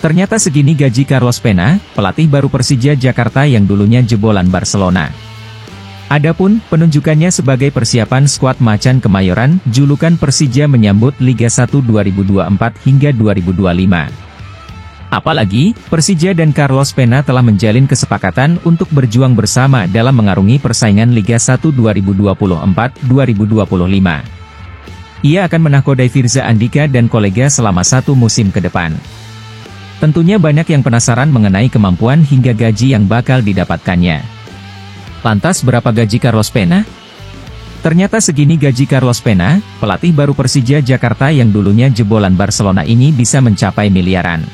Ternyata segini gaji Carlos Pena, pelatih baru Persija Jakarta yang dulunya jebolan Barcelona. Adapun penunjukannya sebagai persiapan skuad Macan Kemayoran, julukan Persija menyambut Liga 1 2024 hingga 2025. Apalagi, Persija dan Carlos Pena telah menjalin kesepakatan untuk berjuang bersama dalam mengarungi persaingan Liga 1 2024-2025. Ia akan menakodai Firza Andika dan kolega selama 1 musim ke depan. Tentunya banyak yang penasaran mengenai kemampuan hingga gaji yang bakal didapatkannya. Lantas berapa gaji Carlos Pena? Ternyata segini gaji Carlos Pena, pelatih baru Persija Jakarta yang dulunya jebolan Barcelona ini bisa mencapai miliaran.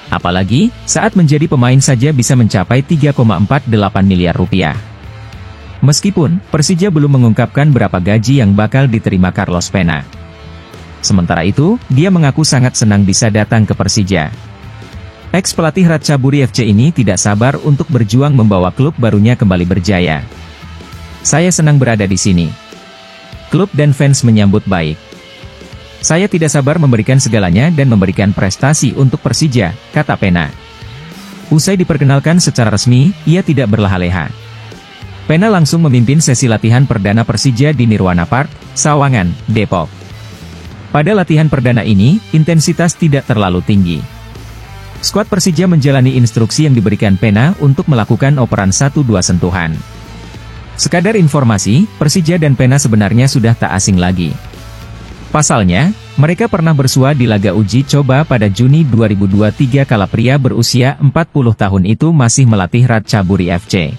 Apalagi, saat menjadi pemain saja bisa mencapai 3,48 miliar rupiah. Meskipun, Persija belum mengungkapkan berapa gaji yang bakal diterima Carlos Pena. Sementara itu, dia mengaku sangat senang bisa datang ke Persija. Ex-pelatih Ratchaburi FC ini tidak sabar untuk berjuang membawa klub barunya kembali berjaya. Saya senang berada di sini. Klub dan fans menyambut baik. Saya tidak sabar memberikan segalanya dan memberikan prestasi untuk Persija, kata Pena. Usai diperkenalkan secara resmi, ia tidak berleha-leha. Pena langsung memimpin sesi latihan perdana Persija di Nirwana Park, Sawangan, Depok. Pada latihan perdana ini, intensitas tidak terlalu tinggi. Skuad Persija menjalani instruksi yang diberikan Pena untuk melakukan operan 1-2 sentuhan. Sekadar informasi, Persija dan Pena sebenarnya sudah tak asing lagi. Pasalnya, mereka pernah bersua di laga uji coba pada Juni 2023 kala pria berusia 40 tahun itu masih melatih Ratchaburi FC.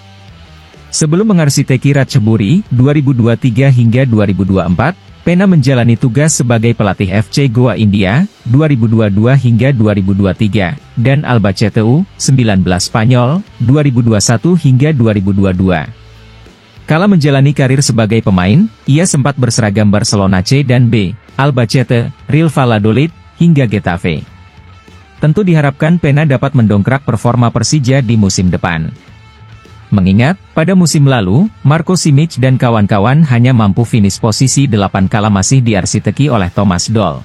Sebelum mengarsiteki Ratchaburi, 2023 hingga 2024, Pena menjalani tugas sebagai pelatih FC Goa India, 2022 hingga 2023, dan Albacete U19 Spanyol, 2021 hingga 2022. Kala menjalani karir sebagai pemain, ia sempat berseragam Barcelona C dan B, Albacete, Real Valladolid, hingga Getafe. Tentu diharapkan Pena dapat mendongkrak performa Persija di musim depan. Mengingat, pada musim lalu, Marco Simic dan kawan-kawan hanya mampu finish posisi 8 kala masih diarsiteki oleh Thomas Doll.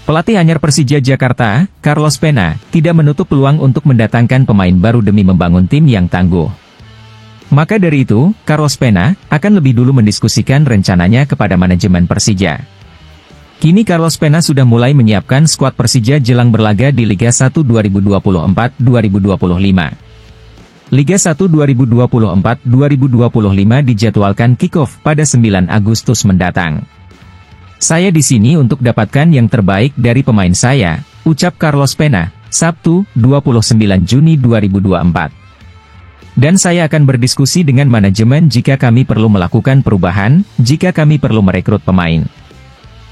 Pelatih anyar Persija Jakarta, Carlos Pena, tidak menutup peluang untuk mendatangkan pemain baru demi membangun tim yang tangguh. Maka dari itu, Carlos Pena akan lebih dulu mendiskusikan rencananya kepada manajemen Persija. Kini Carlos Pena sudah mulai menyiapkan skuad Persija jelang berlaga di Liga 1 2024-2025. Liga 1 2024-2025 dijadwalkan kick-off pada 9 Agustus mendatang. Saya di sini untuk dapatkan yang terbaik dari pemain saya, ucap Carlos Pena, Sabtu, 29 Juni 2024. Dan saya akan berdiskusi dengan manajemen jika kami perlu melakukan perubahan, jika kami perlu merekrut pemain.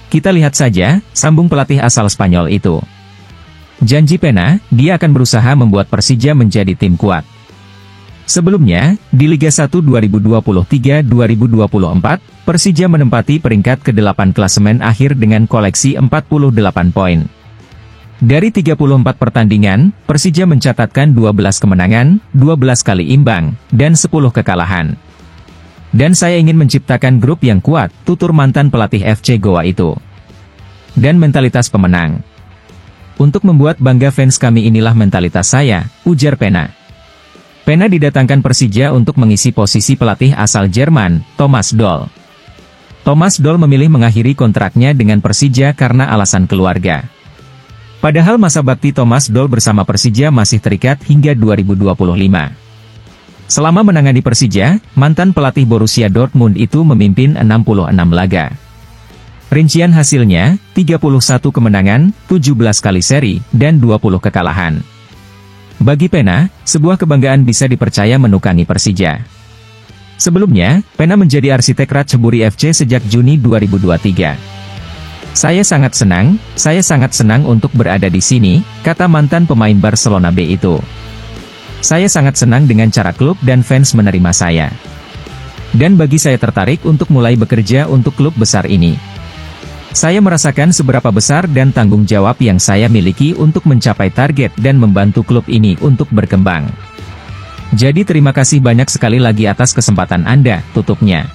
Kita lihat saja, sambung pelatih asal Spanyol itu. Janji Pena, dia akan berusaha membuat Persija menjadi tim kuat. Sebelumnya, di Liga 1 2023-2024, Persija menempati peringkat ke-8 klasemen akhir dengan koleksi 48 poin. Dari 34 pertandingan, Persija mencatatkan 12 kemenangan, 12 kali imbang, dan 10 kekalahan. Dan saya ingin menciptakan grup yang kuat, tutur mantan pelatih FC Goa itu. Dan mentalitas pemenang. Untuk membuat bangga fans kami inilah mentalitas saya, ujar Pena. Pena didatangkan Persija untuk mengisi posisi pelatih asal Jerman, Thomas Doll. Thomas Doll memilih mengakhiri kontraknya dengan Persija karena alasan keluarga. Padahal masa bakti Thomas Doll bersama Persija masih terikat hingga 2025. Selama menangani Persija, mantan pelatih Borussia Dortmund itu memimpin 66 laga. Rincian hasilnya, 31 kemenangan, 17 kali seri, dan 20 kekalahan. Bagi Pena, sebuah kebanggaan bisa dipercaya menukangi Persija. Sebelumnya, Pena menjadi arsitek Ratchaburi FC sejak Juni 2023. Saya sangat senang untuk berada di sini, kata mantan pemain Barcelona B itu. Saya sangat senang dengan cara klub dan fans menerima saya. Dan bagi saya tertarik untuk mulai bekerja untuk klub besar ini. Saya merasakan seberapa besar dan tanggung jawab yang saya miliki untuk mencapai target dan membantu klub ini untuk berkembang. Jadi terima kasih banyak sekali lagi atas kesempatan Anda, tutupnya.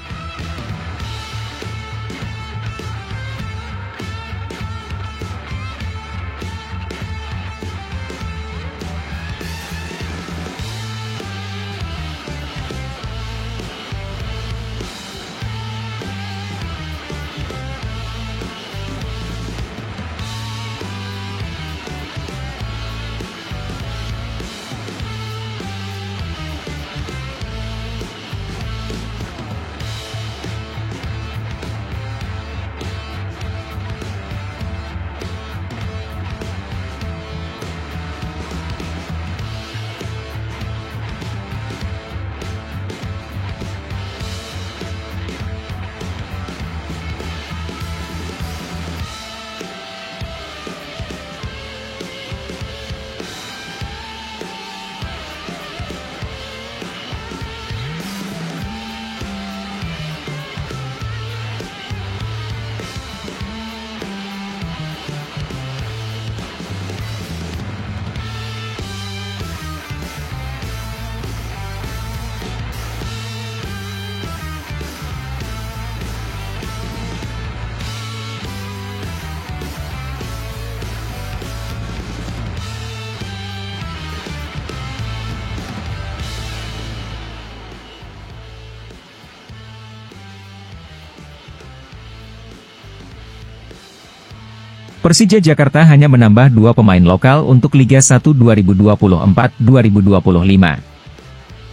Persija Jakarta hanya menambah 2 pemain lokal untuk Liga 1 2024-2025.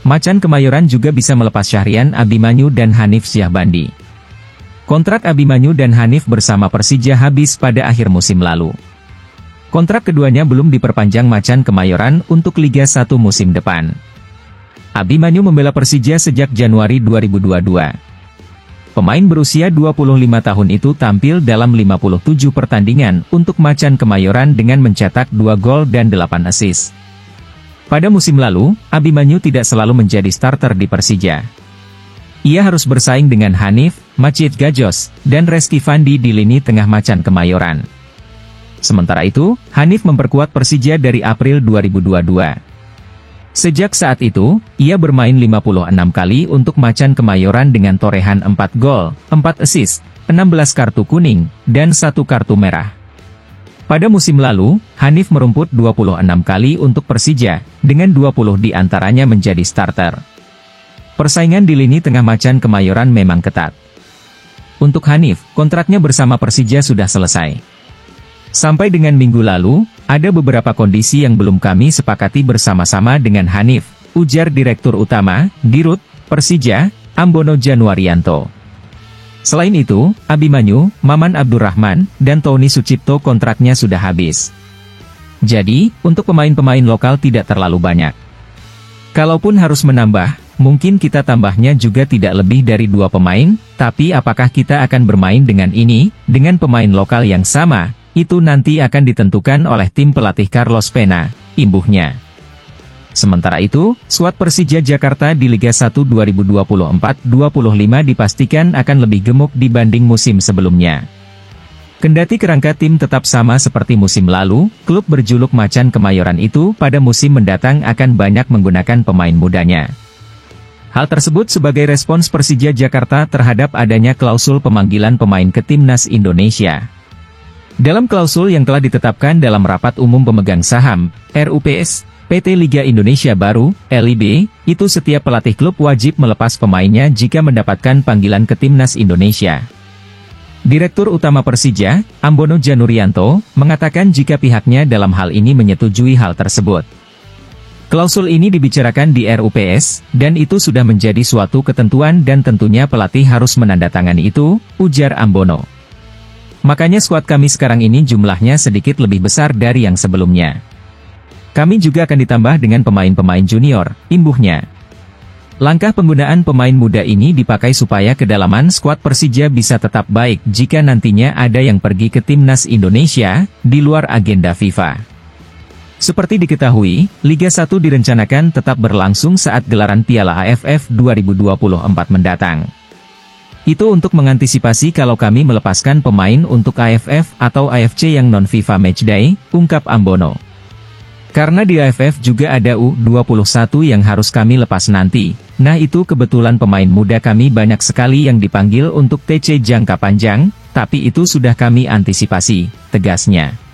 Macan Kemayoran juga bisa melepas Syahrian Abimanyu dan Hanif Syahbandi. Kontrak Abimanyu dan Hanif bersama Persija habis pada akhir musim lalu. Kontrak keduanya belum diperpanjang Macan Kemayoran untuk Liga 1 musim depan. Abimanyu membela Persija sejak Januari 2022. Pemain berusia 25 tahun itu tampil dalam 57 pertandingan untuk Macan Kemayoran dengan mencetak 2 gol dan 8 assist. Pada musim lalu, Abimanyu tidak selalu menjadi starter di Persija. Ia harus bersaing dengan Hanif, Macit Gajos, dan Reski Fandi di lini tengah Macan Kemayoran. Sementara itu, Hanif memperkuat Persija dari April 2022. Sejak saat itu, ia bermain 56 kali untuk Macan Kemayoran dengan torehan 4 gol, 4 assist, 16 kartu kuning, dan 1 kartu merah. Pada musim lalu, Hanif merumput 26 kali untuk Persija, dengan 20 di antaranya menjadi starter. Persaingan di lini tengah Macan Kemayoran memang ketat. Untuk Hanif, kontraknya bersama Persija sudah selesai. Sampai dengan minggu lalu, ada beberapa kondisi yang belum kami sepakati bersama-sama dengan Hanif, ujar Direktur Utama, Dirut, Persija, Ambono Januarianto. Selain itu, Abimanyu, Maman Abdurrahman, dan Tony Sucipto kontraknya sudah habis. Jadi, untuk pemain-pemain lokal tidak terlalu banyak. Kalaupun harus menambah, mungkin kita tambahnya juga tidak lebih dari 2 pemain, tapi apakah kita akan bermain dengan pemain lokal yang sama? Itu nanti akan ditentukan oleh tim pelatih Carlos Pena, imbuhnya. Sementara itu, skuad Persija Jakarta di Liga 1 2024-25 dipastikan akan lebih gemuk dibanding musim sebelumnya. Kendati kerangka tim tetap sama seperti musim lalu, klub berjuluk Macan Kemayoran itu pada musim mendatang akan banyak menggunakan pemain mudanya. Hal tersebut sebagai respons Persija Jakarta terhadap adanya klausul pemanggilan pemain ke Timnas Indonesia. Dalam klausul yang telah ditetapkan dalam Rapat Umum Pemegang Saham, RUPS, PT Liga Indonesia Baru, LIB, itu setiap pelatih klub wajib melepas pemainnya jika mendapatkan panggilan ke Timnas Indonesia. Direktur Utama Persija, Ambono Janurianto, mengatakan jika pihaknya dalam hal ini menyetujui hal tersebut. Klausul ini dibicarakan di RUPS, dan itu sudah menjadi suatu ketentuan dan tentunya pelatih harus menandatangani itu, ujar Ambono. Makanya skuad kami sekarang ini jumlahnya sedikit lebih besar dari yang sebelumnya. Kami juga akan ditambah dengan pemain-pemain junior, imbuhnya. Langkah penggunaan pemain muda ini dipakai supaya kedalaman skuad Persija bisa tetap baik jika nantinya ada yang pergi ke Timnas Indonesia, di luar agenda FIFA. Seperti diketahui, Liga 1 direncanakan tetap berlangsung saat gelaran Piala AFF 2024 mendatang. Itu untuk mengantisipasi kalau kami melepaskan pemain untuk AFF atau AFC yang non-FIFA Matchday, ungkap Ambono. Karena di AFF juga ada U21 yang harus kami lepas nanti. Nah itu kebetulan pemain muda kami banyak sekali yang dipanggil untuk TC jangka panjang, tapi itu sudah kami antisipasi, tegasnya.